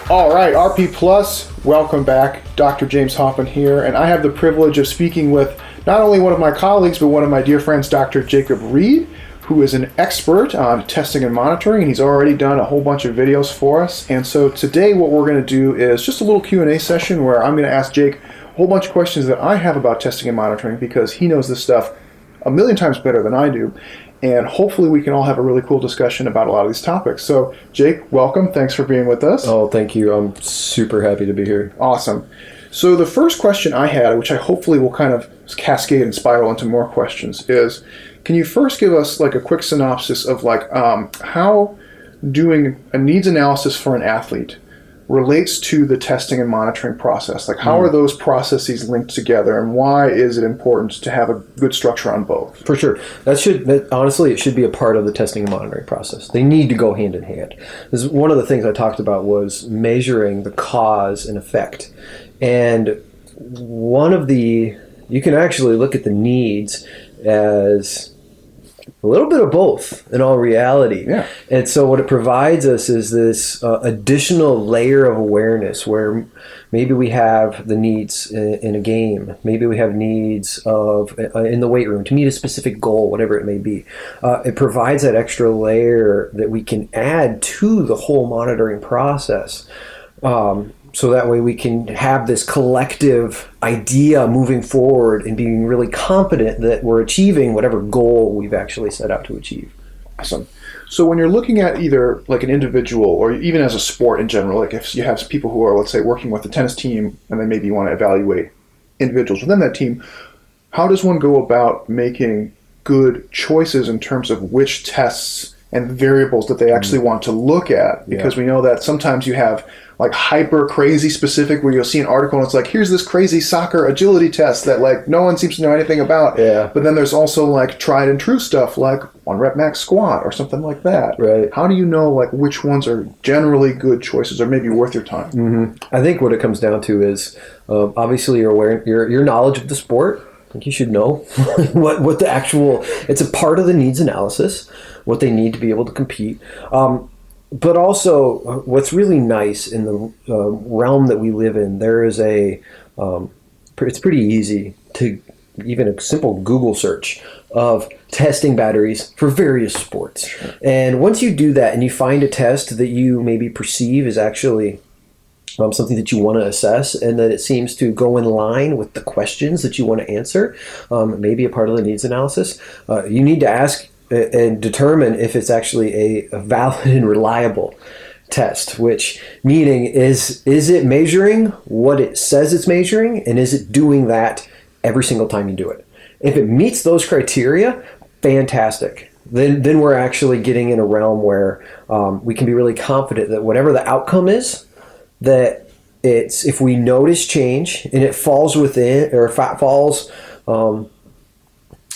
All right, RP Plus, welcome back. Dr. James Hoffman here, and I have the privilege of speaking with not only one of my colleagues, but one of my dear friends, Dr. Jacob Reed, who is an expert on testing and monitoring, and he's already done a whole bunch of videos for us. And so today what we're going to do is just a little Q&A session where I'm going to ask Jake a whole bunch of questions that I have about testing and monitoring because he knows this stuff a million times better than I do. And hopefully we can all have a really cool discussion about a lot of these topics. So, Jake, welcome. Thanks for being with us. Oh, thank you. I'm super happy to be here. Awesome. So the first question I had, which I hopefully will kind of cascade and spiral into more questions, is can you first give us like a quick synopsis of like how doing a needs analysis for an athlete relates to the testing and monitoring process? Like how are those processes linked together, and why is it important to have a good structure on both? For sure. Honestly, it should be a part of the testing and monitoring process. They need to go hand in hand. This is one of the things I talked about was measuring the cause and effect. And you can actually look at the needs as a little bit of both in all reality. Yeah. And so what it provides us is this additional layer of awareness where maybe we have the needs in a game. Maybe we have needs in the weight room to meet a specific goal, whatever it may be. It provides that extra layer that we can add to the whole monitoring process. So that way we can have this collective idea moving forward and being really confident that we're achieving whatever goal we've actually set out to achieve. Awesome. So when you're looking at either like an individual or even as a sport in general, like if you have people who are, let's say, working with a tennis team and then maybe you want to evaluate individuals within that team, how does one go about making good choices in terms of which tests and variables that they actually want to look at? Because we know that sometimes you have like hyper crazy specific where you'll see an article and it's like, here's this crazy soccer agility test that like no one seems to know anything about. Yeah. But then there's also like tried and true stuff like 1 rep max squat or something like that. Right. How do you know like which ones are generally good choices or maybe worth your time? Mm-hmm. I think what it comes down to is obviously your knowledge of the sport. I think you should know what the actual, it's a part of the needs analysis, what they need to be able to compete. But also what's really nice in the realm that we live in, there is it's pretty easy to even a simple Google search of testing batteries for various sports. Sure. And once you do that and you find a test that you maybe perceive is actually something that you want to assess and that it seems to go in line with the questions that you want to answer, maybe a part of the needs analysis, you need to ask and determine if it's actually a valid and reliable test, which meaning is it measuring what it says it's measuring, and is it doing that every single time you do it? If it meets those criteria, fantastic. Then we're actually getting in a realm where we can be really confident that whatever the outcome is, that if we notice change and it falls within, or if it falls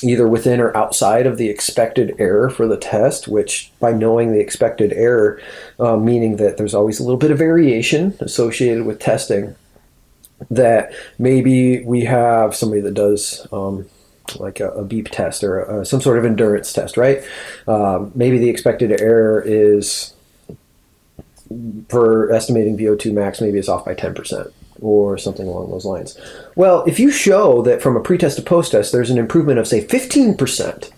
either within or outside of the expected error for the test, which by knowing the expected error, meaning that there's always a little bit of variation associated with testing, that maybe we have somebody that does like a beep test or some sort of endurance test, right? Maybe the expected error is for estimating VO2 max, maybe it's off by 10% or something along those lines. Well, if you show that from a pre-test to post-test, there's an improvement of, say, 15%,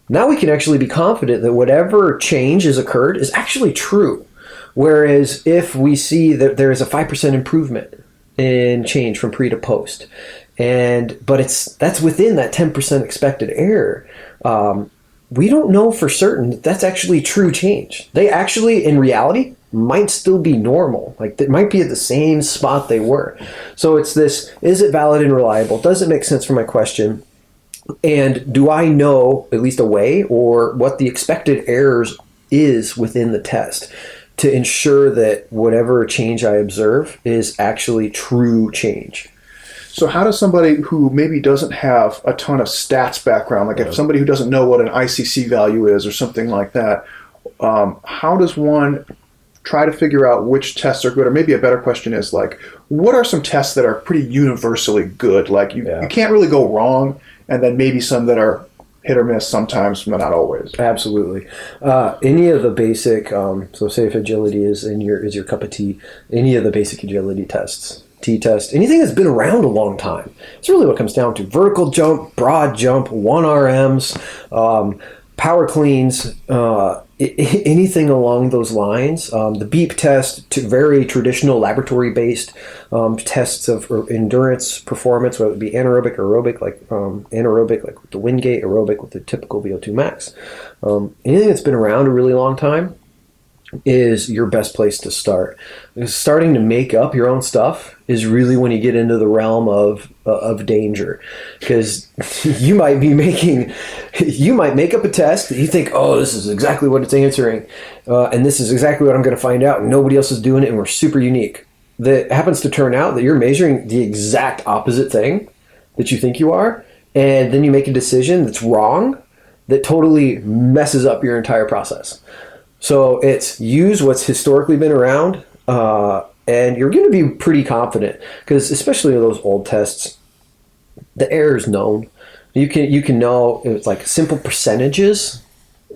now we can actually be confident that whatever change has occurred is actually true. Whereas if we see that there is a 5% improvement in change from pre to post, but that's within that 10% expected error, we don't know for certain that that's actually true change. They actually, in reality, might still be normal. Like they might be at the same spot they were. So it's this, is it valid and reliable? Does it make sense for my question? And do I know at least a way or what the expected errors is within the test to ensure that whatever change I observe is actually true change? So how does somebody who maybe doesn't have a ton of stats background, like if somebody who doesn't know what an ICC value is or something like that, how does one try to figure out which tests are good? Or maybe a better question is like, what are some tests that are pretty universally good? Like you can't really go wrong, and then maybe some that are hit or miss sometimes, but not always. Absolutely. Any of the basic, so say if agility is your cup of tea, any of the basic agility tests, T-test, anything that's been around a long time. It's really what it comes down to. Vertical jump, broad jump, 1RMs, power cleans, anything along those lines. The beep test, to very traditional laboratory-based tests of endurance performance, whether it be anaerobic, aerobic, like anaerobic, like with the Wingate, aerobic with the typical VO2 max. Anything that's been around a really long time is your best place to start. Starting to make up your own stuff is really when you get into the realm of danger, because you might make up a test that you think, oh, this is exactly what it's answering, and this is exactly what I'm going to find out, and nobody else is doing it, and we're super unique. That happens to turn out that you're measuring the exact opposite thing that you think you are, and then you make a decision that's wrong, that totally messes up your entire process. So it's use what's historically been around, and you're going to be pretty confident, because especially with those old tests, the error is known. You can know it's like simple percentages.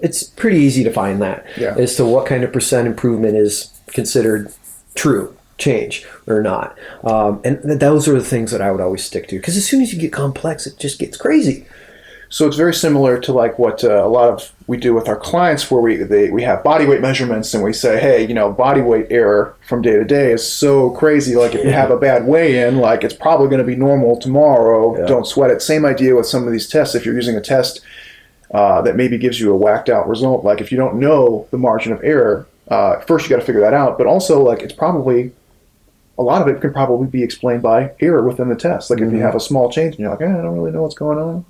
It's pretty easy to find that as to what kind of percent improvement is considered true change or not. And those are the things that I would always stick to, because as soon as you get complex, it just gets crazy. So it's very similar to like what a lot of we do with our clients, where we have body weight measurements, and we say, hey, body weight error from day to day is so crazy. Like if you have a bad weigh-in, like it's probably going to be normal tomorrow. Yeah. Don't sweat it. Same idea with some of these tests. If you're using a test that maybe gives you a whacked out result, like if you don't know the margin of error, first you got to figure that out. But also, like it's probably a lot of it can probably be explained by error within the test. Like if you have a small change and you're like, I don't really know what's going on.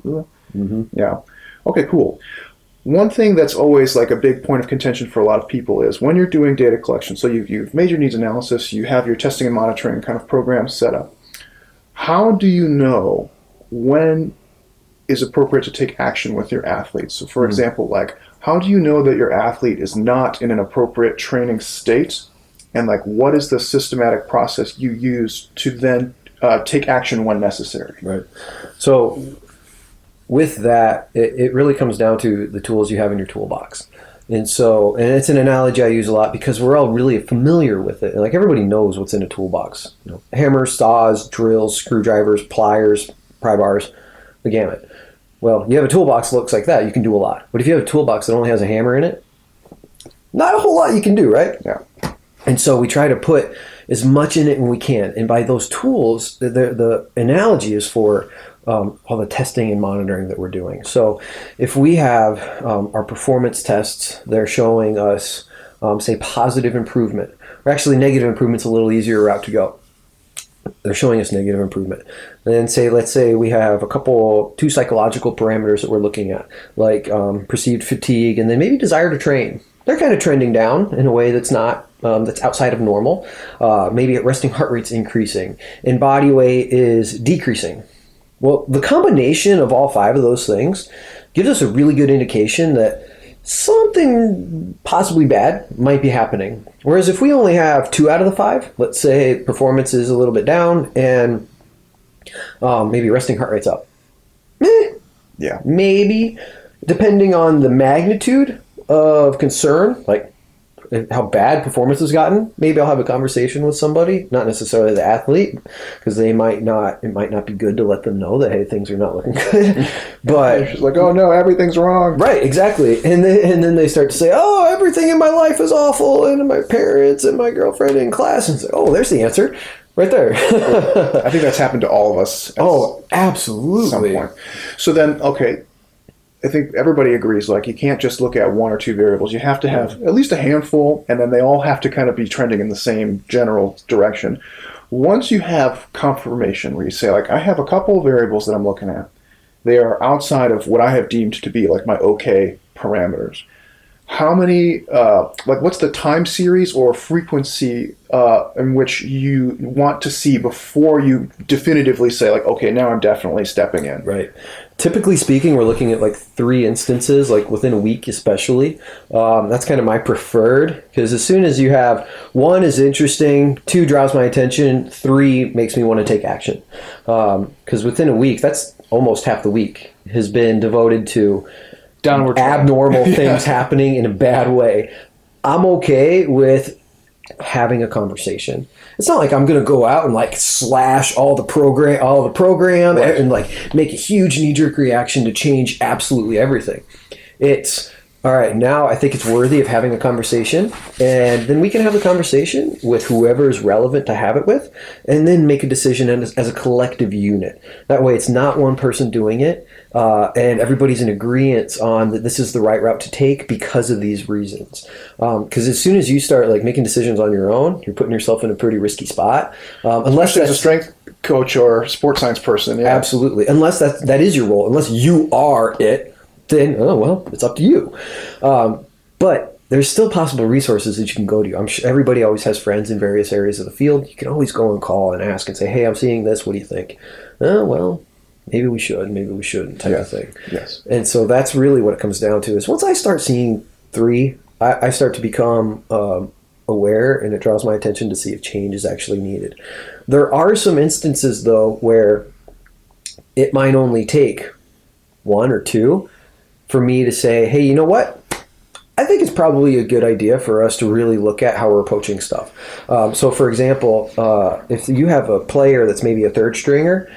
Yeah. Okay, cool. One thing that's always like a big point of contention for a lot of people is when you're doing data collection, so you've made your needs analysis, you have your testing and monitoring kind of program set up. How do you know when is appropriate to take action with your athletes? So for example, like how do you know that your athlete is not in an appropriate training state? And like what is the systematic process you use to then take action when necessary? Right. So with that, it really comes down to the tools you have in your toolbox. And it's an analogy I use a lot because we're all really familiar with it. Like everybody knows what's in a toolbox. Hammers, saws, drills, screwdrivers, pliers, pry bars, the gamut. Well, you have a toolbox that looks like that, you can do a lot. But if you have a toolbox that only has a hammer in it, not a whole lot you can do, right? Yeah. And so we try to put as much in it when we can. And by those tools, the analogy is for all the testing and monitoring that we're doing. So if we have our performance tests, they're showing us, say, positive improvement, or actually negative improvement's a little easier route to go. They're showing us negative improvement. Then let's say we have two psychological parameters that we're looking at, like perceived fatigue and then maybe desire to train. They're kind of trending down in a way that's not that's outside of normal. Maybe resting heart rate's increasing and body weight is decreasing. Well, the combination of all five of those things gives us a really good indication that something possibly bad might be happening. Whereas if we only have 2 out of the 5, let's say performance is a little bit down and maybe resting heart rate's up. Yeah. Maybe, depending on the magnitude of concern, like how bad performance has gotten, maybe I'll have a conversation with somebody, not necessarily the athlete, because it might not be good to let them know that, hey, things are not looking good. But she's like, oh no, everything's wrong. Right, exactthink. And then they start to say, oh, everything in my life is awful, and my parents and my girlfriend in class, and say, oh, there's the answer. Right there. I think that's happened to all of us. Oh, absolutely. Some point. So then, okay, I think everybody agrees, like you can't just look at 1 or 2 variables. You have to have at least a handful, and then they all have to kind of be trending in the same general direction. Once you have confirmation where you say, like, I have a couple of variables that I'm looking at. They are outside of what I have deemed to be like my okay parameters. How many, what's the time series or frequency in which you want to see before you definitively say, like, okay, now I'm definitely stepping in? Right. Typically speaking, we're looking at like 3 instances, like within a week especially. That's kind of my preferred, because as soon as you have 1 is interesting, 2 draws my attention, 3 makes me want to take action. Because within a week, that's almost half the week. has been devoted to Downward trend. abnormal things happening in a bad way, I'm okay with having a conversation. It's not like I'm going to go out and like slash all the program Right. and like make a huge knee-jerk reaction to change absolutely everything. It's all right, now I think it's worthy of having a conversation, and then we can have the conversation with whoever is relevant to have it with, and then make a decision as a collective unit. That way it's not one person doing it, and everybody's in agreement on that this is the right route to take because of these reasons. Because as soon as you start like making decisions on your own, you're putting yourself in a pretty risky spot. Unless Especially as a strength coach or sports science person. Yeah. absolutely. Unless that is your role. Unless you are it, then, oh, well, it's up to you. But there's still possible resources that you can go to. I'm sure everybody always has friends in various areas of the field. You can always go and call and ask and say, hey, I'm seeing this. What do you think? Oh, well, maybe we should, maybe we shouldn't type of thing. Yes. And so that's really what it comes down to is once I start seeing 3, I start to become aware, and it draws my attention to see if change is actually needed. There are some instances, though, where it might only take 1 or 2 for me to say, hey, you know what? I think it's probably a good idea for us to really look at how we're approaching stuff. So, for example, if you have a player that's maybe a third stringer,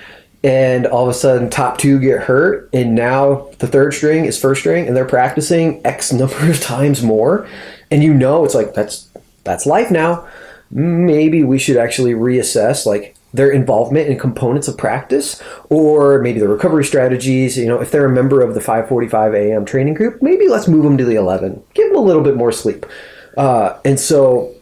and all of a sudden top 2 get hurt, and now the third string is first string, and they're practicing X number of times more, and you know it's like that's life now. Maybe we should actually reassess like their involvement in components of practice, or maybe the recovery strategies. You know, if they're a member of the 5:45 a.m. training group, maybe let's move them to the 11. Give them a little bit more sleep. And so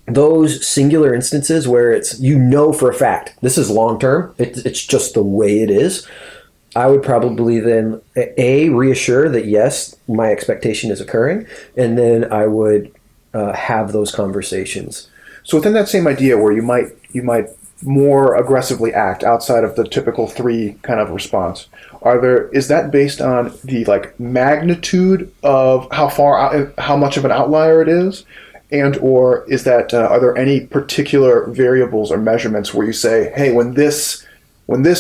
those singular instances where it's, you know, for a fact, this is long-term, it's just the way it is. I would probably then reassure that yes, my expectation is occurring. And then I would have those conversations. So within that same idea where you might more aggressively act outside of the typical 3 kind of response, is that based on the like magnitude of how much of an outlier it is, and or is that are there any particular variables or measurements where you say, hey, when this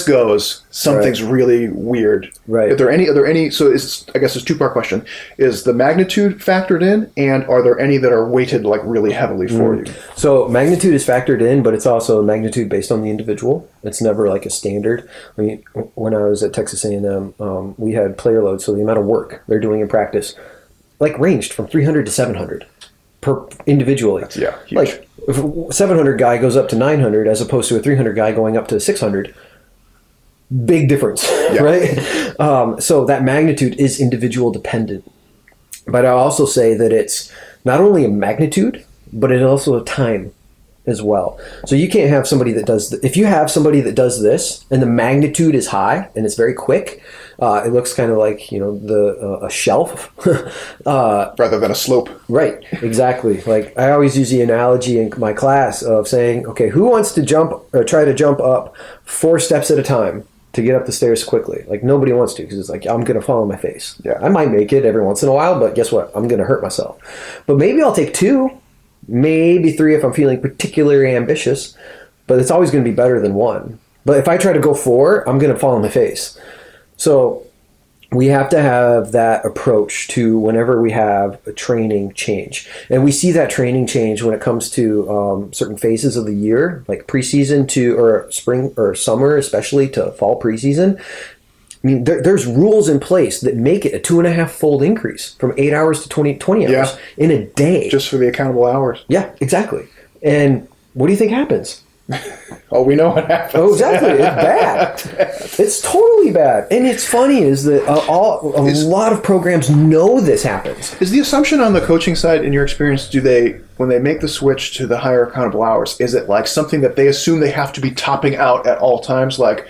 goes, something's really weird. Right. Are there any? So I guess it's a 2-part question. Is the magnitude factored in, and are there any that are weighted like really heavily for you? So magnitude is factored in, but it's also magnitude based on the individual. It's never like a standard. I mean, when I was at Texas A&M, we had player load, so the amount of work they're doing in practice, like ranged from 300 to 700 per individually. Yeah, huge. Like if a 700 guy goes up to 900 as opposed to a 300 guy going up to 600. Big difference, Yeah. right? So that magnitude is individual dependent. But I also say that it's not only a magnitude, but it's also a time as well. So you can't have somebody that does, if you have somebody that does this and the magnitude is high and it's very quick, it looks kind of like, you know, a shelf. Rather than a slope. Right, exactly. Like I always use the analogy in my class of saying, okay, who wants to try to jump up 4 steps at a time to get up the stairs quickly? Like nobody wants to, because it's like, I'm going to fall on my face. Yeah. I might make it every once in a while, but guess what? I'm going to hurt myself. But maybe I'll take 2, maybe 3 if I'm feeling particularly ambitious, but it's always going to be better than 1. But if I try to go 4, I'm going to fall on my face. So we have to have that approach to whenever we have a training change. And we see that training change when it comes to certain phases of the year, like preseason or spring or summer, especially to fall preseason. I mean, there's rules in place that make it a 2.5-fold increase from 8 hours to 20 hours in a day. Just for the accountable hours. Yeah, exactly. And what do you think happens? Oh, we know what happens. Oh, exactly. It's bad. It's totally bad. And it's funny is that a lot of programs know this happens. Is the assumption on the coaching side, in your experience, when they make the switch to the higher accountable hours, is it like something that they assume they have to be topping out at all times? Like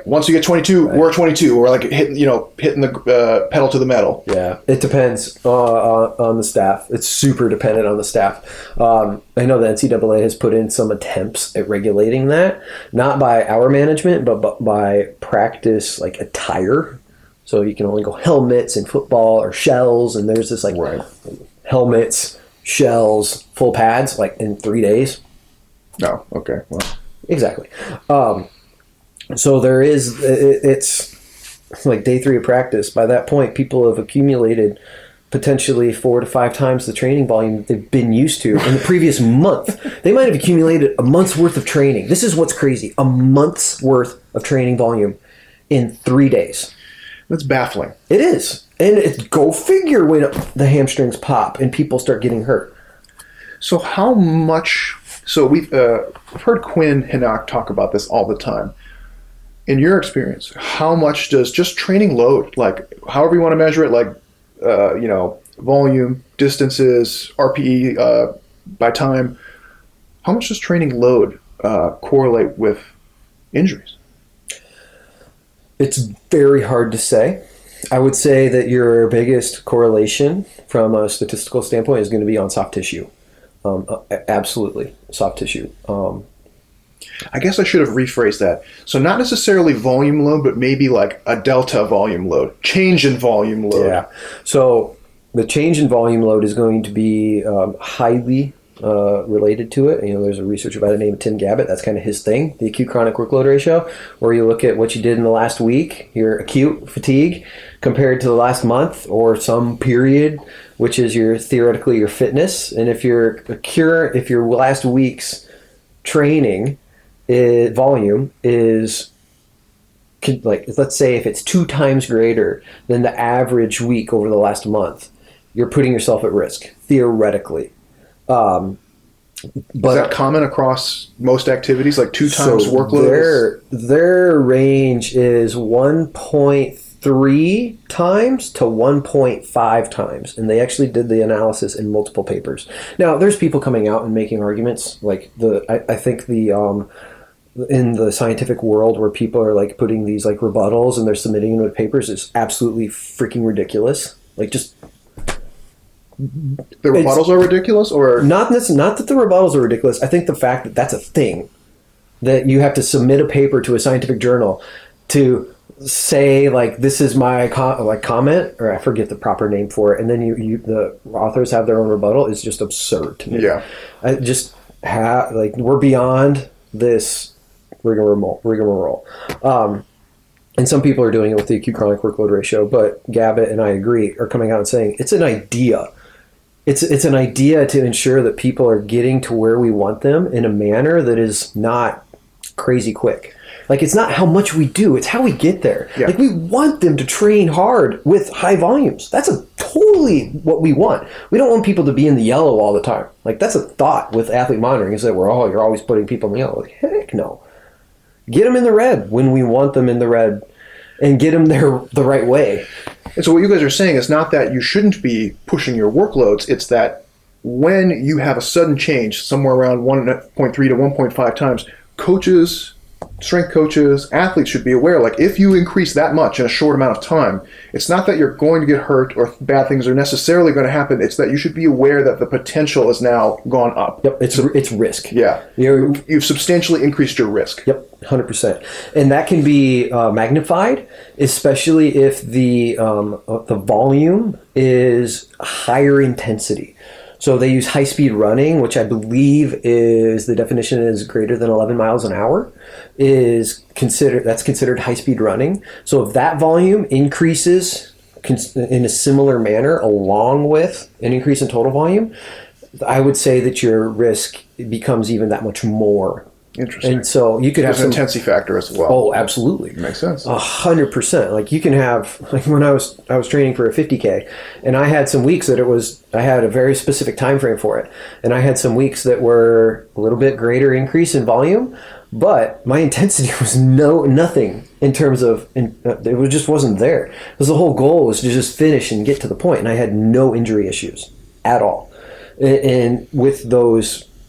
once you get 22, right, we're 22, or like hitting the pedal to the metal. Yeah, it depends on the staff. It's super dependent on the staff. I know the NCAA has put in some attempts at regulating that, not by our management, but by practice like attire. So you can only go helmets in football or shells, and there's this like helmets, shells, full pads like in 3 days. Oh, okay, well, exactly. So there is, like day 3 of practice, by that point, people have accumulated potentially 4 to 5 times the training volume they've been used to in the previous month. They might have accumulated a month's worth of training. This is what's crazy. A month's worth of training volume in 3 days. That's baffling. It is. And go figure when the hamstrings pop and people start getting hurt. So how much... So we've heard Quinn Hinnock talk about this all the time. In your experience, how much does just training load, like however you want to measure it, like volume, distances, RPE by time, how much does training load correlate with injuries? It's very hard to say. I would say that your biggest correlation from a statistical standpoint is going to be on soft tissue. Absolutely, soft tissue. I guess I should have rephrased that. So not necessarily volume load, but maybe like a delta volume load, change in volume load. Yeah. So the change in volume load is going to be highly related to it. There's a researcher by the name of Tim Gabbett. That's kind of his thing, the acute chronic workload ratio, where you look at what you did in the last week, your acute fatigue, compared to the last month or some period, which is theoretically your fitness. And if your last week's training volume is, like, let's say if it's 2 times greater than the average week over the last month, you're putting yourself at risk, theoretically. But is that common across most activities, like 2 times workload? Their range is 1.3 times to 1.5 times, and they actually did the analysis in multiple papers. Now, there's people coming out and making arguments, like I think in the scientific world where people are like putting these like rebuttals and they're submitting them with papers is absolutely freaking ridiculous. Like, just the rebuttals are ridiculous, or not that the rebuttals are ridiculous. I think the fact that that's a thing, that you have to submit a paper to a scientific journal to say, like, this is my comment, or I forget the proper name for it, and then the authors have their own rebuttal, is just absurd to me. Yeah, we're beyond this rigmarole. And some people are doing it with the acute chronic workload ratio, but Gabbett and I agree, are coming out and saying it's an idea. It's an idea to ensure that people are getting to where we want them in a manner that is not crazy quick. Like, it's not how much we do, it's how we get there. Yeah. Like, we want them to train hard with high volumes. That's totally what we want. We don't want people to be in the yellow all the time. Like, that's a thought with athlete monitoring, is that you're always putting people in the yellow. Like, heck no. Get them in the red when we want them in the red, and get them there the right way. And so what you guys are saying is not that you shouldn't be pushing your workloads, it's that when you have a sudden change, somewhere around 1.3 to 1.5 times, coaches, strength coaches, athletes should be aware, like, if you increase that much in a short amount of time, it's not that you're going to get hurt or bad things are necessarily going to happen. It's that you should be aware that the potential has now gone up. Yep, it's risk. Yeah, you've substantially increased your risk. Yep, 100%, and that can be magnified, especially if the volume is higher intensity. So they use high-speed running, which I believe is, the definition is greater than 11 miles an hour, that's considered high-speed running. So if that volume increases in a similar manner along with an increase in total volume, I would say that your risk becomes even that much more. Interesting. And so you could have an intensity factor as well. Oh, absolutely. Makes sense. 100%. Like, you can have, like, when I was training for a 50K, and I had some weeks that I had a very specific time frame for it, and I had some weeks that were a little bit greater increase in volume, but my intensity was nothing in terms of, it just wasn't there. Because the whole goal was to just finish and get to the point, and I had no injury issues at all. And with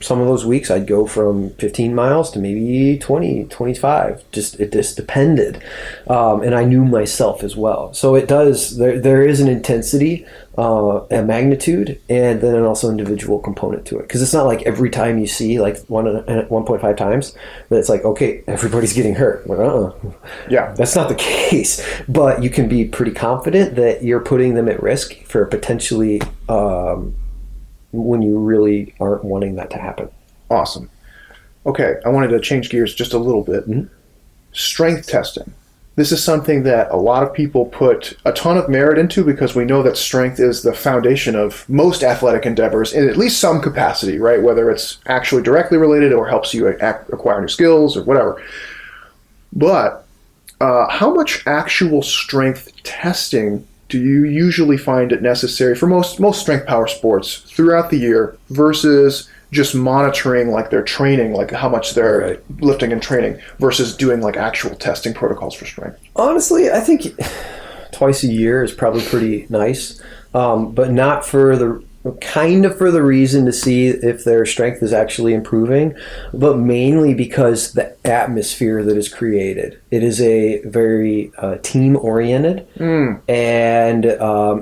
some of those weeks, I'd go from 15 miles to maybe 20, 25. It just depended. And I knew myself as well. So it does, there is an intensity, a magnitude, and then also individual component to it. Because it's not like every time you see like 1.5 times that it's like, okay, everybody's getting hurt. Like, Yeah. That's not the case. But you can be pretty confident that you're putting them at risk for potentially when you really aren't wanting that to happen. Awesome. Okay, I wanted to change gears just a little bit. Mm-hmm. Strength testing. this is something that a lot of people put a ton of merit into because we know that strength is the foundation of most athletic endeavors in at least some capacity, right? Whether it's actually directly related or helps you acquire new skills or whatever. But how much actual strength testing do you usually find it necessary for most strength power sports throughout the year versus just monitoring like their training, like how much they're lifting and training versus doing like actual testing protocols for strength? Honestly, I think twice a year is probably pretty nice, but not for the for the reason to see if their strength is actually improving, but mainly because the atmosphere that is created. It is a very team-oriented and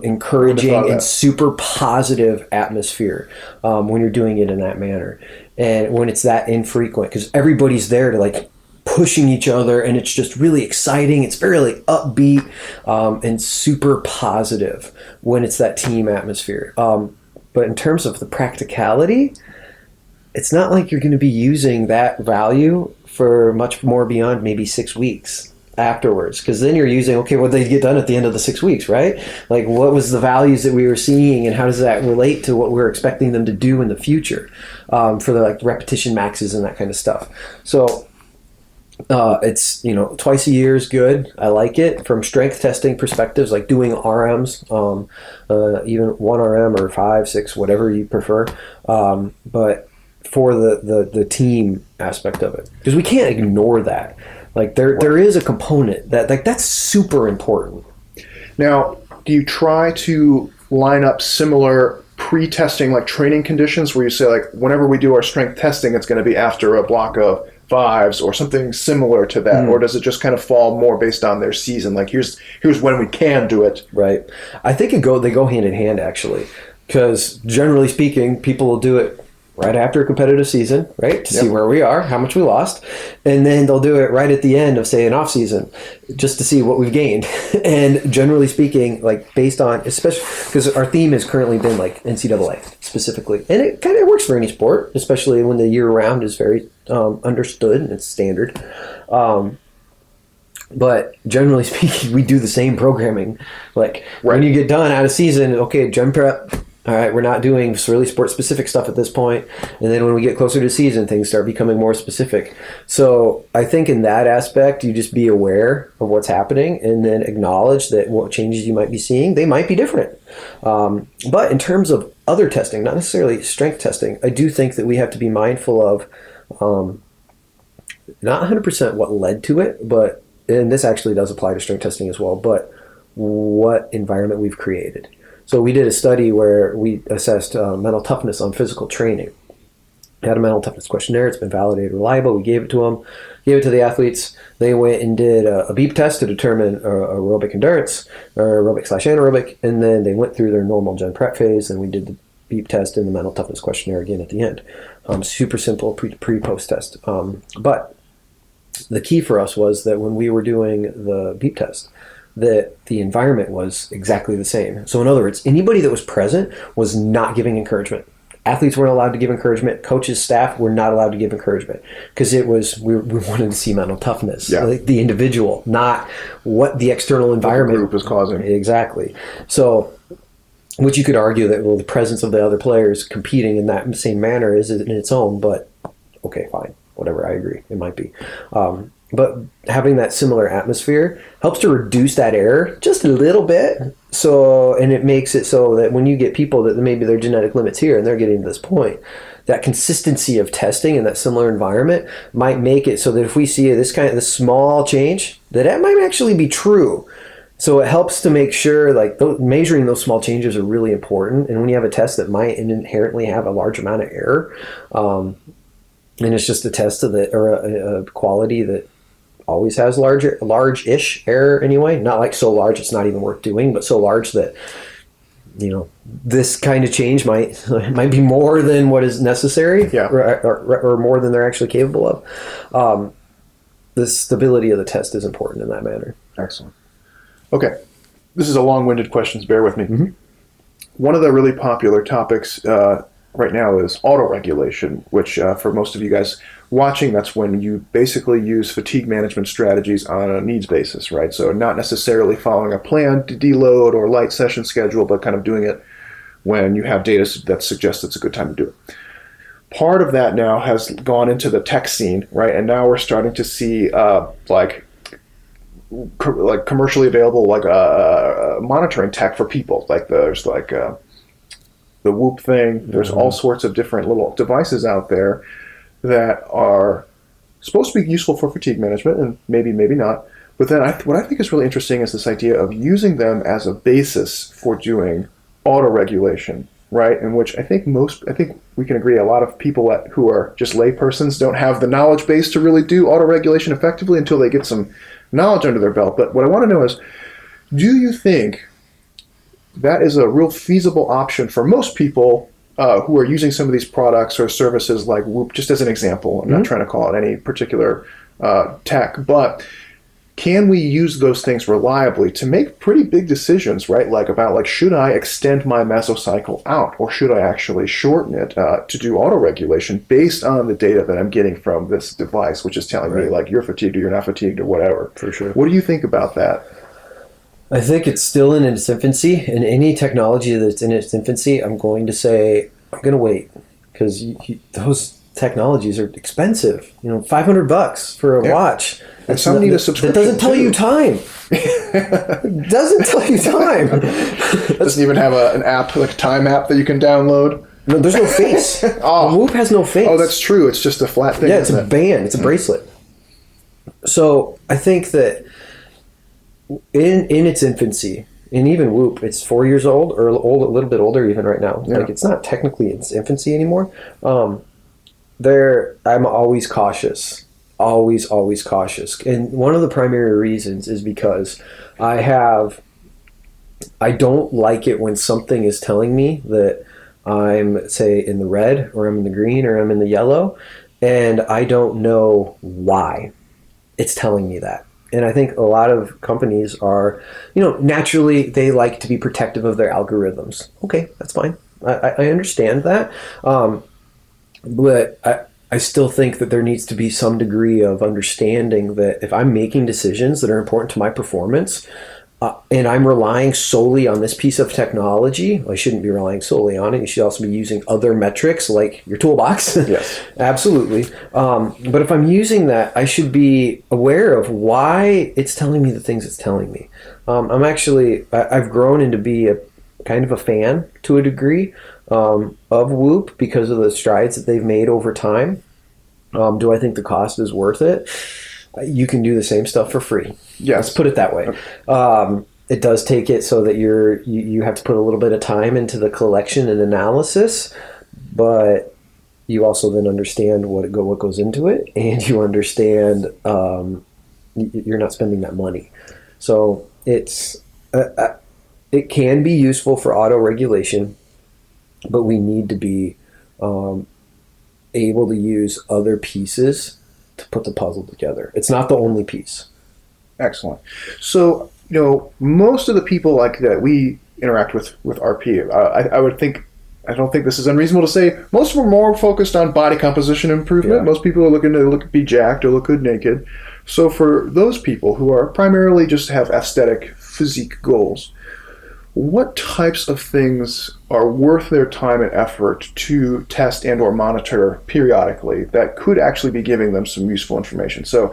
encouraging and super positive atmosphere when you're doing it in that manner. And when it's that infrequent, because everybody's there to like pushing each other, and it's just really exciting. It's very like upbeat and super positive when it's that team atmosphere. But in terms of the practicality, it's not like you're going to be using that value for much more beyond maybe 6 weeks afterwards, because then you're using, okay, what did they get done at the end of the 6 weeks, right? Like, what was the values that we were seeing, and how does that relate to what we're expecting them to do in the future for the like repetition maxes and that kind of stuff. So it's, twice a year is good. I like it from strength testing perspectives, like doing RMs, even 1 RM or 5, 6, whatever you prefer. But for the team aspect of it, because we can't ignore that. Like there is a component that's super important. Now, do you try to line up similar pre-testing like training conditions where you say like whenever we do our strength testing, it's going to be after a block of 5s or something similar to that, or does it just kind of fall more based on their season? Like here's when we can do it. Right. I think they go hand in hand actually, because generally speaking, people will do it right after a competitive season, right, to see where we are, how much we lost, and then they'll do it right at the end of, say, an off season, just to see what we've gained. And generally speaking, like based on, especially because our theme has currently been like NCAA specifically, and it kind of works for any sport, especially when the year round is very understood and it's standard. But generally speaking, we do the same programming. Like when you get done out of season, okay, gym prep. All right, we're not doing really sport-specific stuff at this point. And then when we get closer to season, things start becoming more specific. So I think in that aspect, you just be aware of what's happening and then acknowledge that what changes you might be seeing, they might be different. But in terms of other testing, not necessarily strength testing, I do think that we have to be mindful of not 100% what led to it, but, and this actually does apply to strength testing as well, but what environment we've created. So we did a study where we assessed mental toughness on physical training. We had a mental toughness questionnaire. It's been validated, reliable. We gave it to them, gave it to the athletes. They went and did a beep test to determine aerobic endurance, or aerobic/anaerobic, and then they went through their normal gen prep phase, and we did the beep test and the mental toughness questionnaire again at the end. Super simple pre-post test. But the key for us was that when we were doing the beep test, that the environment was exactly the same. So in other words, anybody that was present was not giving encouragement. Athletes weren't allowed to give encouragement. Coaches, staff were not allowed to give encouragement because it was we wanted to see mental toughness, like the individual, not what the external environment group was causing. Exactly. So, which you could argue that the presence of the other players competing in that same manner is in its own, but okay, fine, whatever. I agree, it might be. But having that similar atmosphere helps to reduce that error just a little bit. So, and it makes it so that when you get people that maybe their genetic limits here and they're getting to this point, that consistency of testing in that similar environment might make it so that if we see this small change, that might actually be true. So it helps to make sure like measuring those small changes are really important. And when you have a test that might inherently have a large amount of error, and it's just a test of a quality that always has large-ish error anyway. Not like so large it's not even worth doing, but so large that this kind of change might be more than what is necessary, or more than they're actually capable of. The stability of the test is important in that manner. Excellent. Okay, this is a long-winded question. Bear with me. Mm-hmm. One of the really popular topics right now is auto-regulation, which for most of you guys watching, that's when you basically use fatigue management strategies on a needs basis, right? So not necessarily following a plan to deload or light session schedule, but kind of doing it when you have data that suggests it's a good time to do it. Part of that now has gone into the tech scene, right? And now we're starting to see like commercially available monitoring tech for people. Like there's like the Whoop thing. There's all sorts of different little devices out there that are supposed to be useful for fatigue management, and maybe not. But then what I think is really interesting is this idea of using them as a basis for doing auto-regulation, right? In which I think we can agree a lot of people who are just laypersons don't have the knowledge base to really do auto-regulation effectively until they get some knowledge under their belt. But what I want to know is, do you think that is a real feasible option for most people who are using some of these products or services like Whoop, just as an example? I'm not trying to call it any particular tech, but can we use those things reliably to make pretty big decisions, right? Like should I extend my mesocycle out, or should I actually shorten it to do auto-regulation based on the data that I'm getting from this device, which is telling me like you're fatigued or you're not fatigued or whatever. For sure. What do you think about that? I think it's still in its infancy, and any technology that's in its infancy, I'm going to wait, because those technologies are expensive. $500 for a watch. And some need a subscription. That doesn't tell you time. It doesn't tell you time. It doesn't even have an app, like a time app that you can download. No, there's no face. The Whoop has no face. Oh, that's true. It's just a flat thing. Yeah, it's a band. It's a bracelet. So I think that in its infancy, and even Whoop, it's 4 years old, or a little bit older even right now. Yeah. Like, it's not technically its infancy anymore. I'm always cautious. Always cautious. And one of the primary reasons is because I don't like it when something is telling me that I'm, say, in the red, or I'm in the green, or I'm in the yellow, and I don't know why it's telling me that. And I think a lot of companies are, naturally they like to be protective of their algorithms. Okay, that's fine. I understand that. But I still think that there needs to be some degree of understanding that if I'm making decisions that are important to my performance, and I'm relying solely on this piece of technology, I shouldn't be relying solely on it. You should also be using other metrics like your toolbox. Yes. Absolutely. But if I'm using that, I should be aware of why it's telling me the things it's telling me. I've grown into be a kind of a fan to a degree of Whoop because of the strides that they've made over time. Do I think the cost is worth it? You can do the same stuff for free. Yes. Let's put it that way. Okay. It does take it so that you have to put a little bit of time into the collection and analysis, but you also then understand what goes into it, and you understand you're not spending that money. So it can be useful for auto regulation, but we need to be able to use other pieces to put the puzzle together. It's not the only piece. Excellent. So, most of the people that we interact with RP, I don't think this is unreasonable to say, most of them are more focused on body composition improvement. Yeah. Most people are looking to be jacked or look good naked. So for those people who are primarily just have aesthetic physique goals, what types of things are worth their time and effort to test and or monitor periodically that could actually be giving them some useful information? So,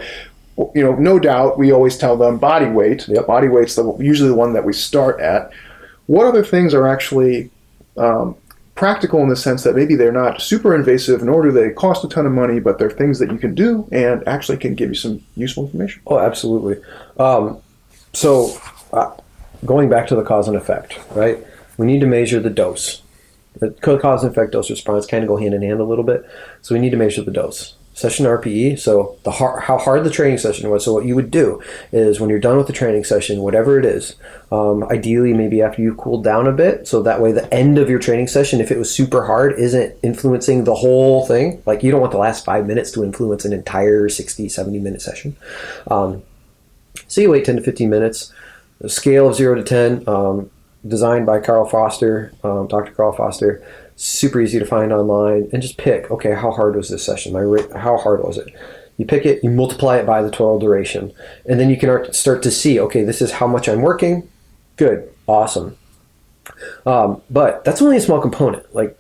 no doubt we always tell them body weight. Yep. Body weight's usually the one that we start at. What other things are actually practical in the sense that maybe they're not super invasive, nor do they cost a ton of money, but they're things that you can do and actually can give you some useful information? Oh, absolutely. Going back to the cause and effect, right? We need to measure the dose. The cause and effect dose response kind of go hand in hand a little bit. So we need to measure the dose. Session RPE, so how hard the training session was. So what you would do is when you're done with the training session, whatever it is, ideally maybe after you've cooled down a bit, so that way the end of your training session, if it was super hard, isn't influencing the whole thing. Like, you don't want the last 5 minutes to influence an entire 60, 70-minute session. So you wait 10 to 15 minutes. A scale of 0 to 10, designed by Carl Foster, Dr. Carl Foster. super easy to find online, and just pick, okay, how hard was this session? How hard was it? You pick it, you multiply it by the total duration, and then you can start to see, okay, this is how much I'm working. Good, awesome. But that's only a small component. Like,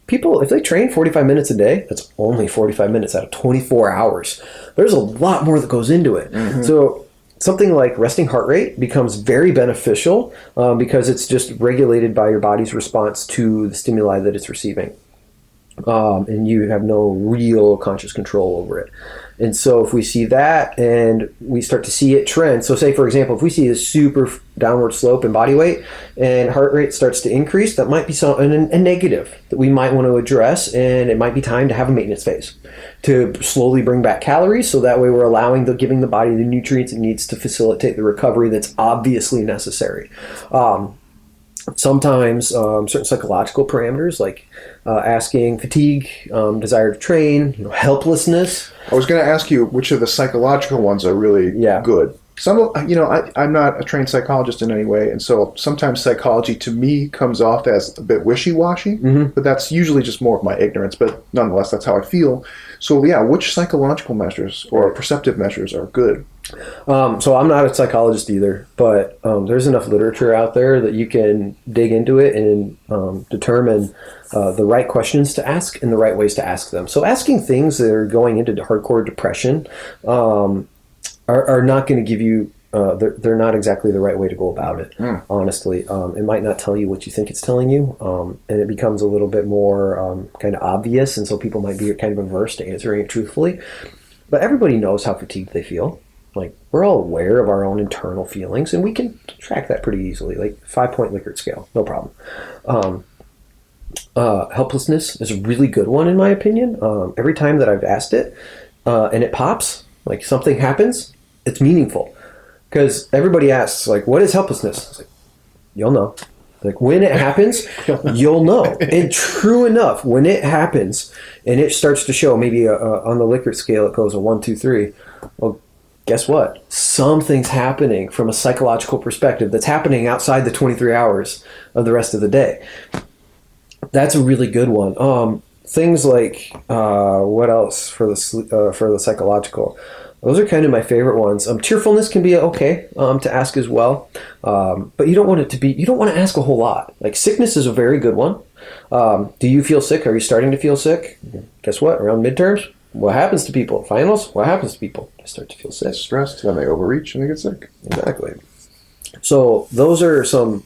people, if they train 45 minutes a day, that's only 45 minutes out of 24 hours. There's a lot more that goes into it. Mm-hmm. So something like resting heart rate becomes very beneficial because it's just regulated by your body's response to the stimuli that it's receiving. And you have no real conscious control over it. And so if we see that and we start to see it trend, so say, for example, if we see a super downward slope in body weight and heart rate starts to increase, that might be a negative that we might want to address, and it might be time to have a maintenance phase to slowly bring back calories, so that way we're giving the body the nutrients it needs to facilitate the recovery that's obviously necessary. Sometimes certain psychological parameters like asking fatigue, desire to train, helplessness. I was going to ask you which of the psychological ones are really good. I'm not a trained psychologist in any way, and so sometimes psychology to me comes off as a bit wishy-washy, but that's usually just more of my ignorance, but nonetheless, that's how I feel. So yeah, which psychological measures or perceptive measures are good? So I'm not a psychologist either, but there's enough literature out there that you can dig into it and determine the right questions to ask and the right ways to ask them. So asking things that are going into hardcore depression are not going to give you, they're not exactly the right way to go about it, honestly. It might not tell you what you think it's telling you, and it becomes a little bit more kind of obvious, and so people might be kind of averse to answering it truthfully. But everybody knows how fatigued they feel. Like, we're all aware of our own internal feelings, and we can track that pretty easily, like 5-point Likert scale, no problem. Helplessness is a really good one, in my opinion. Every time that I've asked it, and it pops, like something happens, it's meaningful. Because everybody asks, like, what is helplessness? It's like, you'll know. Like, when it happens, you'll know. And true enough, when it happens, and it starts to show, maybe on the Likert scale, it goes a 1, 2, 3. Well, guess what? Something's happening from a psychological perspective that's happening outside the 23 hours of the rest of the day. That's a really good one. Things like, what else for the psychological? Those are kind of my favorite ones. Cheerfulness can be okay to ask as well, but you don't want to ask a whole lot. Like, sickness is a very good one. Do you feel sick? Are you starting to feel sick? Guess what? Around midterms, what happens to people? Finals, what happens to people? They start to feel sick. Stressed, then they overreach and they get sick. Exactly. So those are some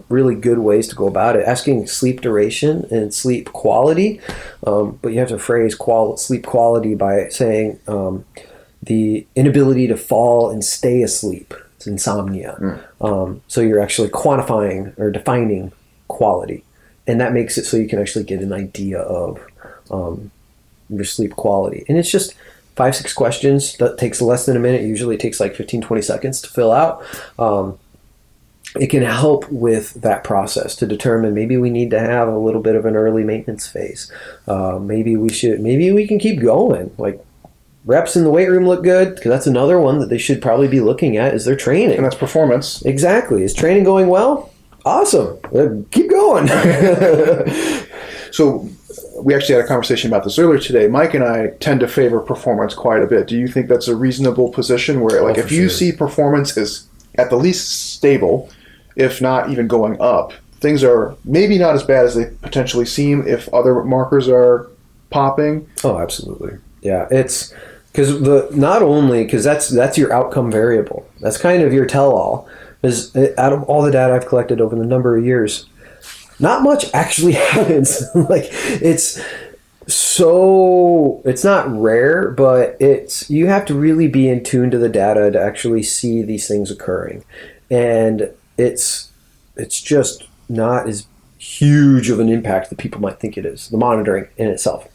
really good ways to go about it. Asking sleep duration and sleep quality, but you have to phrase sleep quality by saying the inability to fall and stay asleep. It's insomnia. So you're actually quantifying or defining quality, and that makes it so you can actually get an idea of your sleep quality. And it's just 5-6 questions that takes less than a minute. Usually it takes like 15-20 seconds to fill out. It can help with that process to determine maybe we need to have a little bit of an early maintenance phase. Maybe we can keep going. Like, reps in the weight room look good, because that's another one that they should probably be looking at is their training. And that's performance. Exactly. Is training going well? Awesome. Keep going. So we actually had a conversation about this earlier today. Mike and I tend to favor performance quite a bit. Do you think that's a reasonable position where, like, if you see performance is at the least stable, if not even going up, things are maybe not as bad as they potentially seem if other markers are popping? Oh, absolutely. Yeah, it's because that's your outcome variable. That's kind of your tell-all. Is out of all the data I've collected over the number of years, not much actually happens. Like, it's not rare, but you have to really be in tune to the data to actually see these things occurring, and it's just not as huge of an impact that people might think it is, the monitoring in itself.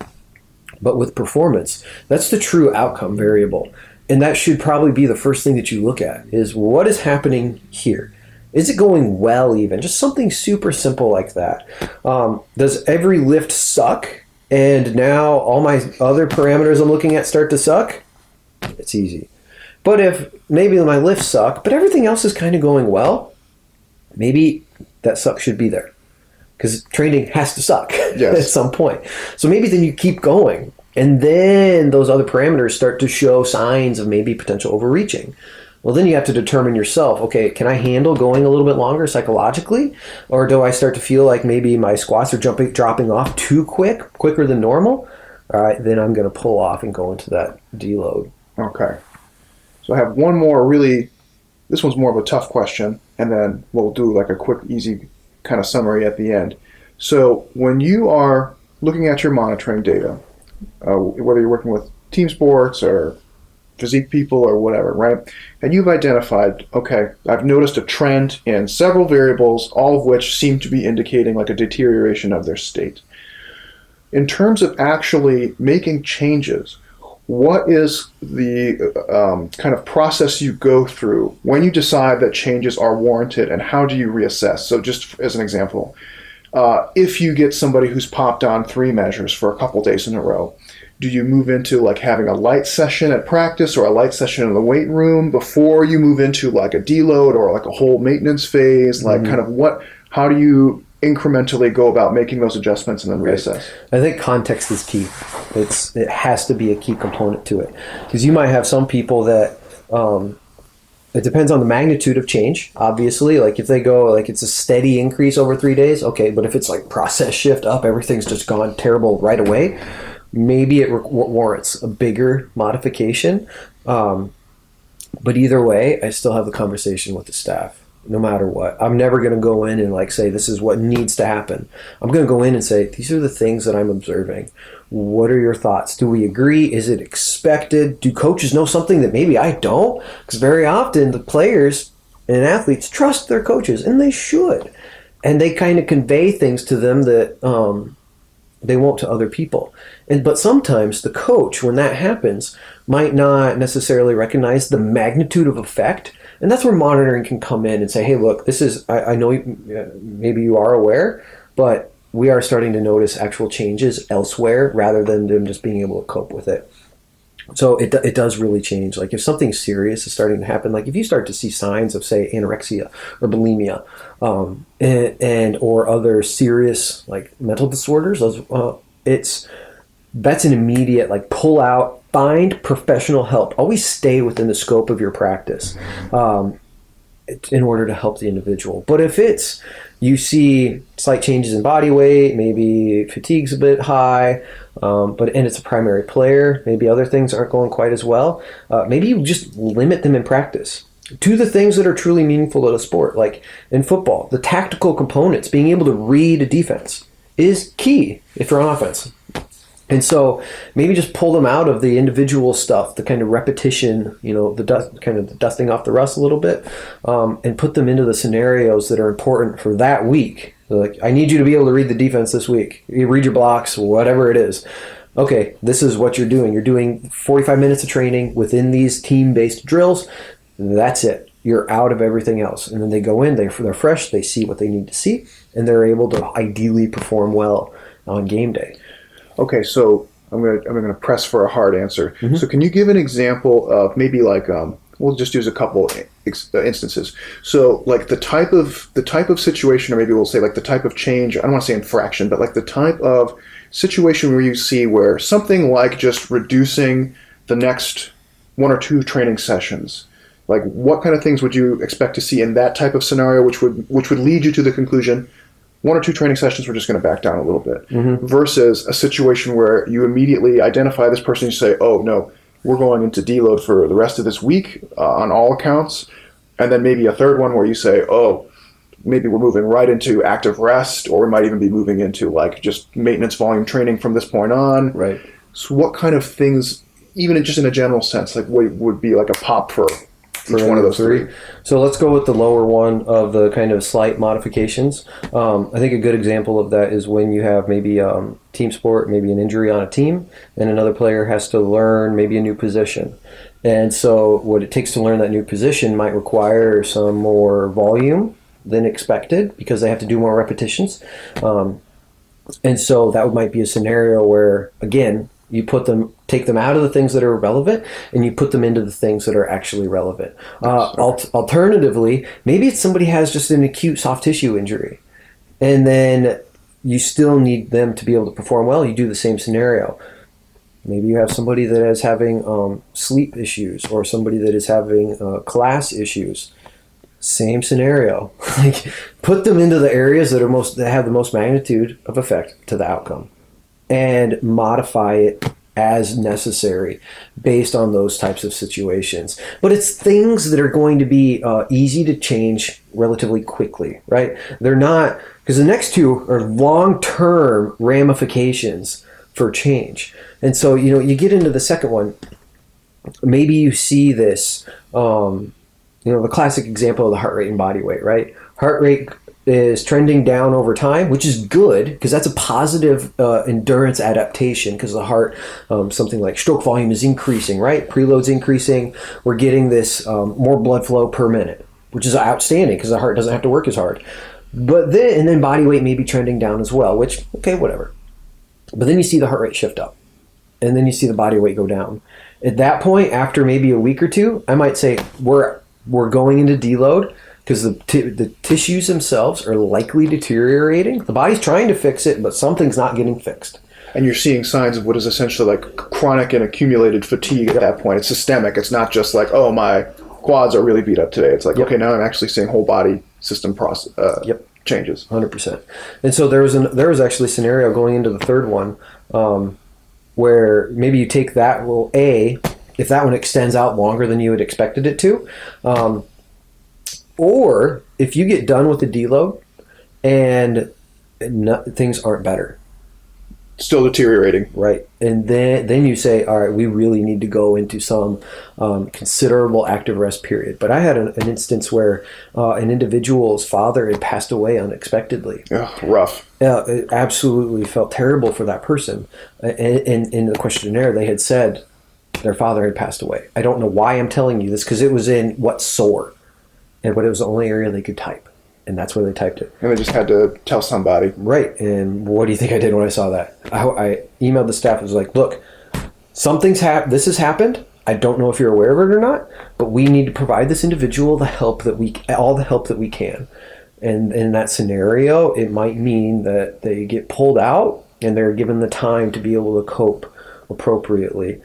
But with performance, that's the true outcome variable. And that should probably be the first thing that you look at is, what is happening here? Is it going well even? Just something super simple like that. Does every lift suck? And now all my other parameters I'm looking at start to suck? It's easy. But if maybe my lifts suck, but everything else is kind of going well, maybe that suck should be there. because training has to suck Yes. at some point. So maybe then you keep going. And then those other parameters start to show signs of maybe potential overreaching. Well, then you have to determine yourself, okay, can I handle going a little bit longer psychologically? Or do I start to feel like maybe my squats are dropping off too quicker than normal? All right, then I'm going to pull off and go into that deload. Okay. So I have one more this one's more of a tough question, and then we'll do like a quick, easy kind of summary at the end. So when you are looking at your monitoring data, whether you're working with team sports or physique people or whatever, right? And you've identified, okay, I've noticed a trend in several variables, all of which seem to be indicating like a deterioration of their state. In terms of actually making changes, what is the kind of process you go through when you decide that changes are warranted, and how do you reassess? So just as an example, if you get somebody who's popped on 3 measures for a couple days in a row, do you move into like having a light session at practice or a light session in the weight room before you move into like a deload or like a whole maintenance phase? Like kind of how do you incrementally go about making those adjustments and then reassess? I think context is key. It has to be a key component to it, because you might have some people that it depends on the magnitude of change. Obviously, like if they go like it's a steady increase over 3 days, okay. But if it's like process shift up, everything's just gone terrible right away, maybe it warrants a bigger modification. But either way, I still have the conversation with the staff. No matter what, I'm never going to go in and like say this is what needs to happen. I'm going to go in and say these are the things that I'm observing. What are your thoughts? Do we agree? Is it expected? Do coaches know something that maybe I don't? Because very often the players and athletes trust their coaches, and they should, and they kind of convey things to them that they won't to other people. But sometimes the coach, when that happens, might not necessarily recognize the magnitude of effect. And that's where monitoring can come in and say, hey, look, this is, I know maybe you are aware, but we are starting to notice actual changes elsewhere rather than them just being able to cope with it. So it does really change. Like if something serious is starting to happen, like if you start to see signs of, say, anorexia or bulimia and or other serious like mental disorders, that's an immediate like pull out. Find professional help. Always stay within the scope of your practice in order to help the individual. But if you see slight changes in body weight, maybe fatigue's a bit high, and it's a primary player, maybe other things aren't going quite as well, maybe you just limit them in practice to the things that are truly meaningful to the sport. Like in football, the tactical components, being able to read a defense is key if you're on offense. And so maybe just pull them out of the individual stuff, the kind of repetition, the dusting off the rust a little bit, and put them into the scenarios that are important for that week. So like, I need you to be able to read the defense this week. You read your blocks, whatever it is. Okay, this is what you're doing. You're doing 45 minutes of training within these team-based drills. That's it. You're out of everything else. And then they go in, they're fresh, they see what they need to see, and they're able to ideally perform well on game day. Okay, so I'm gonna press for a hard answer. Mm-hmm. So can you give an example of maybe like we'll just use a couple instances. So like the type of situation, or maybe we'll say like the type of change. I don't want to say infraction, but like the type of situation where you see where something like just reducing the next 1 or 2 training sessions. Like what kind of things would you expect to see in that type of scenario, which would lead you to the conclusion 1 or 2 training sessions, we're just going to back down a little bit, versus a situation where you immediately identify this person and you say, oh, no, we're going into deload for the rest of this week on all accounts. And then maybe a third one where you say, oh, maybe we're moving right into active rest, or we might even be moving into like just maintenance volume training from this point on. Right. So what kind of things, even just in a general sense, like what would be like a pop for each one of those 3? So let's go with the lower one of the kind of slight modifications. I think a good example of that is when you have maybe team sport, maybe an injury on a team, and another player has to learn maybe a new position. And so what it takes to learn that new position might require some more volume than expected because they have to do more repetitions. And so that might be a scenario where, again, you take them out of the things that are relevant, and you put them into the things that are actually relevant. Alternatively, maybe it's somebody has just an acute soft tissue injury, And then you still need them to be able to perform well. You do the same scenario. Maybe you have somebody that is having sleep issues, or somebody that is having class issues. Same scenario. Like, put them into the areas that have the most magnitude of effect to the outcome, and modify it as necessary based on those types of situations. But it's things that are going to be easy to change relatively quickly, right? They're not, because the next two are long-term ramifications for change. And so, you get into the second one, maybe you see this, the classic example of the heart rate and body weight, right? Heart rate is trending down over time, which is good because that's a positive endurance adaptation, because the heart, something like stroke volume is increasing, right? Preload's increasing. We're getting this more blood flow per minute, which is outstanding because the heart doesn't have to work as hard. But then body weight may be trending down as well, which, okay, whatever. But then you see the heart rate shift up, and then you see the body weight go down. At that point, after maybe a week or two, I might say we're going into deload, because the tissues themselves are likely deteriorating. The body's trying to fix it, but something's not getting fixed. And you're seeing signs of what is essentially like chronic and accumulated fatigue at that point. It's systemic. It's not just like, oh, my quads are really beat up today. It's like, okay, now I'm actually seeing whole body system changes. 100%. And so there was actually a scenario going into the third one where maybe you take that, well, if that one extends out longer than you had expected it to, or if you get done with the deload and things aren't better. Still deteriorating. Right. And then you say, all right, we really need to go into some considerable active rest period. But I had an instance where an individual's father had passed away unexpectedly. Ugh, rough. It absolutely felt terrible for that person. And in the questionnaire, they had said their father had passed away. I don't know why I'm telling you this, because it was in what's sore. But it was the only area they could type. And that's where they typed it. And they just had to tell somebody. Right. And what do you think I did when I saw that? I emailed the staff. I was like, look, this has happened. I don't know if you're aware of it or not, but we need to provide this individual all the help that we can. And in that scenario, it might mean that they get pulled out and they're given the time to be able to cope appropriately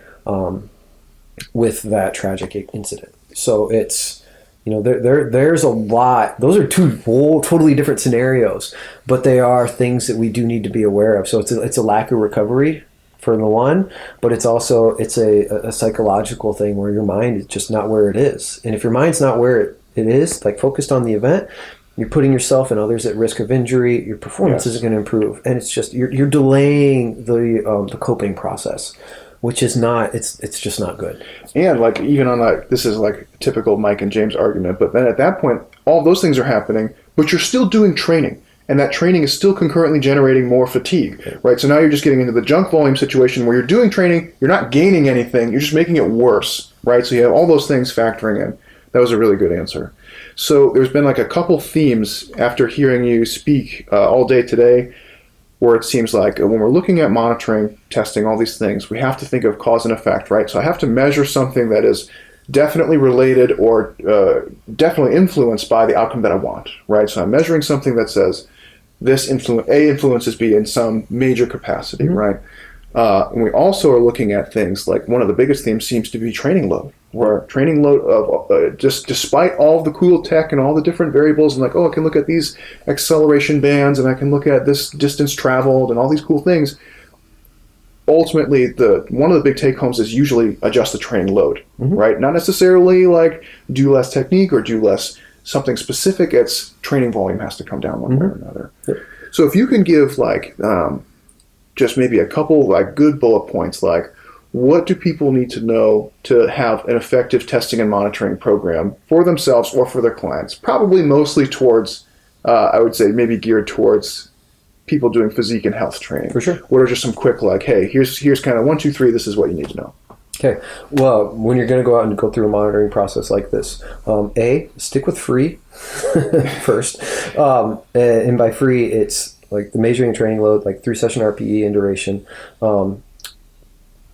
with that tragic incident. So it's, there's a lot. Those are two totally different scenarios, but they are things that we do need to be aware of. So it's a lack of recovery for the one, but it's a psychological thing where your mind is just not where it is. And if your mind's not where it is, like focused on the event, you're putting yourself and others at risk of injury. Your performance isn't going to improve, and it's just you're delaying the coping process, which is not, it's just not good. And like, even on like, this is like typical Mike and James argument, but then at that point, all those things are happening, but you're still doing training, and that training is still concurrently generating more fatigue, right? So now you're just getting into the junk volume situation where you're doing training, you're not gaining anything, you're just making it worse, right? So you have all those things factoring in. That was a really good answer. So there's been like a couple themes after hearing you speak all day today, where it seems like when we're looking at monitoring, testing, all these things, we have to think of cause and effect, right? So I have to measure something that is definitely related or definitely influenced by the outcome that I want, right? So I'm measuring something that says this influences B in some major capacity, right? And we also are looking at things like, one of the biggest themes seems to be training load, where training load of just despite all the cool tech and all the different variables, and like, oh, I can look at these acceleration bands and I can look at this distance traveled and all these cool things. Ultimately, one of the big take homes is usually adjust the training load, right? Not necessarily like do less technique or do less something specific. It's training volume has to come down one way or another. So if you can give like just maybe a couple like good bullet points, like what do people need to know to have an effective testing and monitoring program for themselves or for their clients? Probably mostly towards, I would say maybe geared towards people doing physique and health training. For sure. What are just some quick like, hey, here's kind of 1, 2, 3, this is what you need to know. Okay. Well, when you're going to go out and go through a monitoring process like this, stick with free first. And by free, it's like the measuring and training load, like 3-session RPE and duration.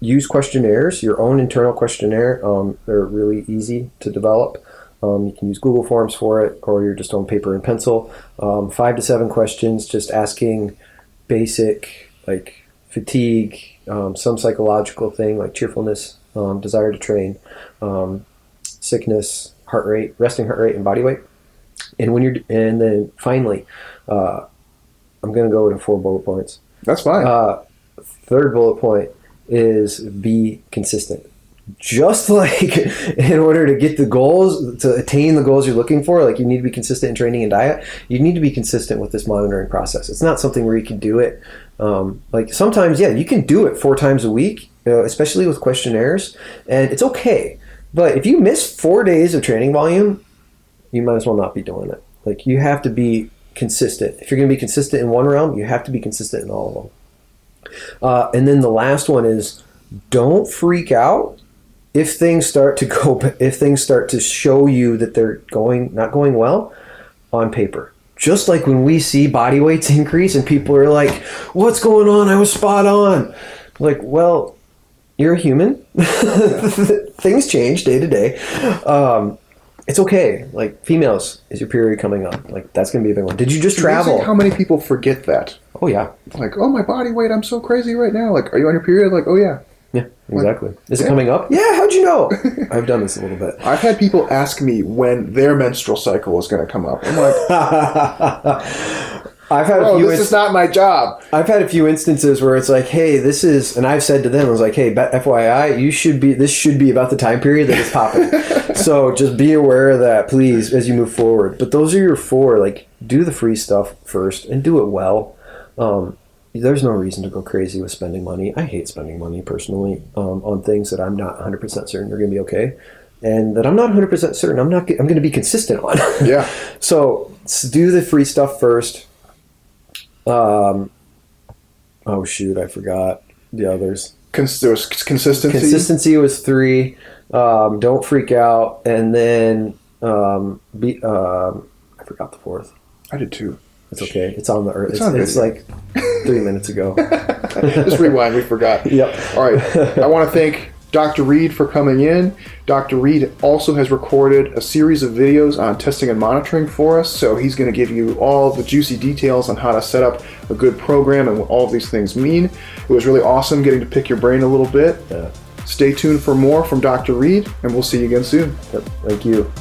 Use questionnaires, your own internal questionnaire. They're really easy to develop. You can use Google Forms for it, or you're just on paper and pencil. 5 to 7 questions, just asking basic, like fatigue, some psychological thing like cheerfulness, desire to train, sickness, heart rate, resting heart rate, and body weight. And then finally, I'm going to go to 4 bullet points. That's fine. Third bullet point is be consistent. Just like in order to get the goals, to attain the goals you're looking for, like you need to be consistent in training and diet, you need to be consistent with this monitoring process. It's not something where you can do it. Like sometimes, yeah, you can do it 4 times a week, especially with questionnaires, and it's okay. But if you miss 4 days of training volume, you might as well not be doing it. Like you have to be consistent. If you're going to be consistent in one realm, you have to be consistent in all of them. And then the last one is don't freak out if things start to show you that they're not going well on paper. Just like when we see body weights increase and people are like, what's going on? I was spot on. Like, well, you're a human. Things change day to day. It's okay. Like females, is your period coming up? Like that's going to be a big one. Did you just travel? How many people forget that? Oh yeah. Like, oh, my body weight, I'm so crazy right now. Like, are you on your period? Like, oh yeah. Yeah, exactly. Like, is it coming up? Yeah, how'd you know? I've done this a little bit. I've had people ask me when their menstrual cycle is going to come up. I'm like, this is not my job. I've had a few instances where it's like, hey, this is, and I've said to them, I was like, hey, FYI, this should be about the time period that it's popping. So just be aware of that, please, as you move forward. But those are your 4. Like, do the free stuff first and do it well. There's no reason to go crazy with spending money. I hate spending money personally on things that I'm not 100% certain are going to be okay, and that I'm not 100% certain I'm going to be consistent on. Yeah. So do the free stuff first. Oh shoot, I forgot the others. There was consistency. Consistency was 3. Don't freak out, and then I forgot the 4th. I did too. It's okay. It's on the earth. It's like 3 minutes ago. Just rewind. We forgot. Yep. All right. I want to thank Dr. Reed for coming in. Dr. Reed also has recorded a series of videos on testing and monitoring for us. So he's going to give you all the juicy details on how to set up a good program and what all of these things mean. It was really awesome getting to pick your brain a little bit. Yeah. Stay tuned for more from Dr. Reed, and we'll see you again soon. Yep. Thank you.